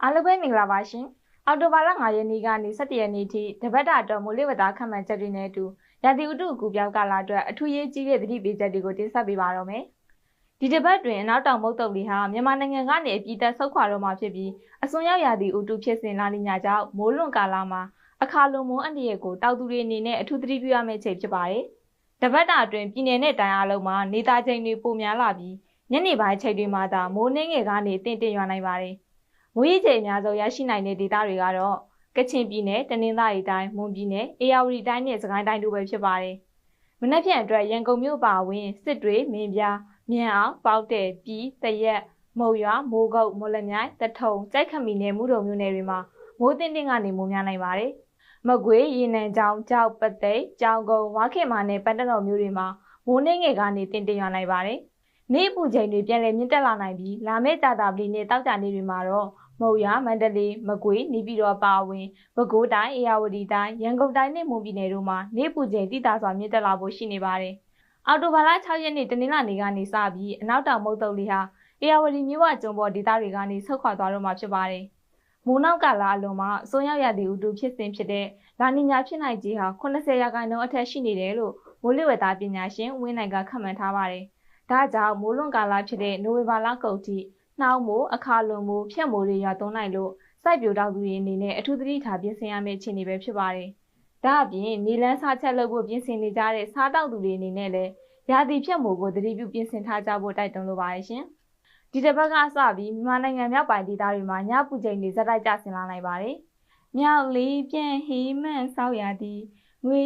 အားလုံးပဲမင်္ဂလာပါရှင်။အော်တိုဘာလ9ရက်နေ့ကနေ17ရက်နေ့ထိတပတ်တာအတွက်မိုးလေဝသခန့်မှန်းချက်တွေနဲ့အတူရာသီဥတုအကူပြောင်းကာလအတွက်အထူးရေးကြီးတဲ့သတိပေးချက်တွေကိုတင်ဆက်ပေးပါတော့မယ်။ဒီတပတ်တွင်အနောက်တောင်မုတ်သုတ်လေဟာမြန်မာနိုင်ငံကနေအပြည့်သက်ဆုတ်ခွာတော့မှာဖြစ်ပြီးအစွန်ရောက်ရာသီဥတုဖြစ်စဉ်လာနေညကြောင့်မိုးလွန်ကာလမှာအခါလွန်မိုးအန္တရာယ်ကိုတောက်သူတွေအနေနဲ့အထူးသတိပြုရမယ့်ချိန်ဖြစ်ပါတယ်။တပတ်တာအတွင်းပြည်내နဲ့တိုင်းအားလုံးမှာနေသားချိန်တွေပိုများလာပြီးညနေပိုင်းချိန်တွေမှာသာမိုးနှင်းငယ်ကနေတင့်ရွာနိုင်ပါတယ်။မိုးရေချိန်အများဆုံးရရှိနိုင်တဲ့ဒေသတွေကတော့ကချင်ပြည်နယ်၊တနင်္သာရီတိုင်း၊မွန်ပြည်နယ်၊ဧရာဝတီတိုင်းနဲ့စကိုင်းတိုင်းတို့ပဲဖြစ်ပါတယ်။မနက်ဖြန်အတွက်ရန်ကုန်မြို့ပါဝင်စစ်တွေ၊မင်းပြား၊မြန်အောင်၊ပေါက်တဲ့၊ပြည်၊သရက်၊မုံရွာ၊မိုးကုတ်၊မော်လမြိုင်၊တထုံ၊ကြိုက်ခမီနဲ့မုဒုံမြို့နယ်တွေမှာမိုးတင်းကနေမိုးများနိုင်ပါတယ်။မကွေး၊ရေနံချောင်း၊ကြောက်ပသိမ်၊ကြောင်ကုန်း၊ဝါခင်မာနဲ့ပန်းတတော်မြို့တွေမှာမိုးနှင်းငယ်ကနေတင့်ရွာနိုင်ပါတယ်။နေ့အပူချိန်တွေပြန်လည်မြင့်တက်လာနိုင်ပြီးလာမယ့်ကြာသပတေးနဲ့တောက်ကြနေ့တွေမှာတော့မုံရွာမန္တလေးမကွေးနေပြည်တော်ပါဝင်ပဲခူးတိုင်းဧရာဝတီတိုင်းရန်ကုန်တိုင်းနဲ့မွန်ပြည်နယ်တို့မှာနေ့ပူချိန်တိတာစွာမြင့်တက်လာဖို့ရှိနေပါတယ်။အော်တိုဘာလ6ရက်နေ့တနင်္လာနေ့ကနေစပြီးအနောက်တောင်မုတ်သုတ်လေဟာဧရာဝတီမြစ်ဝကျွန်းပေါ်ဒေသတွေကနေဆုတ်ခွာသွားတော့မှာဖြစ်ပါတယ်။မိုးနောက်ကာလအလွန်မှာအစွန်ရောက်ရာသီဥတုဖြစ်စဉ်ဖြစ်တဲ့လာနီညာဖြစ်နိုင်ခြေဟာ80%အထက်ရှိနေတယ်လို့မိုးလေဝသပညာရှင်ဝင်းနိုင်ကခန့်မှန်းထားပါတယ်။ဒါကြောင့်မိုးလွန်ကာလဖြစ်တဲ့နိုဝင်ဘာလကုန်ထိနှောင်းမိုးအခါလွန်မိုးဖြတ်မိုးတွေရွာသွန်းနိုင်လို့စိုက်ပျိုးတောင်သူတွေအနေနဲ့အထူးသတိထားပြင်ဆင်ရမယ့်အခြေအနေပဲဖြစ်ပါတယ်။ဒါအပြင်နေလန်းစားချက်လုပ်ဖို့ပြင်ဆင်နေကြတဲ့စားတောက်သူတွေအနေနဲ့လည်းရာသီဖြတ်မိုးကိုသတိပြုပြင်ဆင်ထားကြဖို့တိုက်တွန်းလိုပါတယ်ရှင်။ဒီတစ်ပတ်ကစပြီးမြန်မာနိုင်ငံမြောက်ပိုင်းဒေသတွေမှာညပူချိန်တွေဇက်တိုက်ကျဆင်းလာနိုင်ပါတယ်။မြောက်လေးပြန်ဟေးမှန်ဆောက်ရသည်ငွေ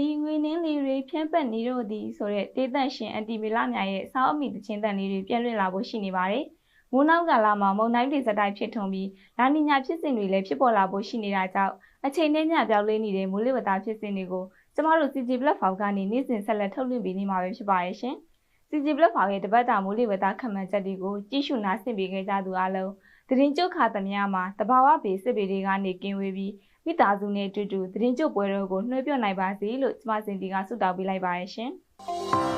နှင်းလေးတွေဖြန့်ပတ်နေတော့သည်ဆိုတဲ့တေးသန့်ရှင်အန်တီမီလာများရဲ့စောင်းအမိသချင်းတန်လေးတွေပြည့်လွင့်လာဖို့ရှိနေပါတယ်။မိုးနောက်ကာလမှာမုန်တိုင်းတွေဇက်တိုက်ဖြစ်ထွန်းပြီးလာနီညာဖြစ်စဉ်တွေလည်းဖြစ်ပေါ်လာဖို့ရှိနေတာကြောင့်အချိန်နဲ့ညပြောင်းလဲနေတဲ့မိုးလေဝသဖြစ်စဉ်တွေကိုကျမတို့ CG Platform ကနေနေ့စဉ်ဆက်လက်ထုတ်လွှင့်ပေးနေမှာပဲဖြစ်ပါရဲ့ရှင်။ CG Platform ရဲ့တပတ်တာမိုးလေဝသခန့်မှန်းချက်တွေကိုကြည့်ရှုနားဆင်ပေးခဲ့ကြသူအားလုံးသတင်းကြိုခါသမျှမှာတဘာဝဘေးစစ်ပေတွေကနေကင်းဝေးပြီးမိသားစုနဲ့အတူတူသတင်းကြိုပွဲတော်ကိုနှွှဲပြောနိုင်ပါစေလို့ကျမစင်တီကဆုတောင်းပေးလိုက်ပါရဲ့ရှင်။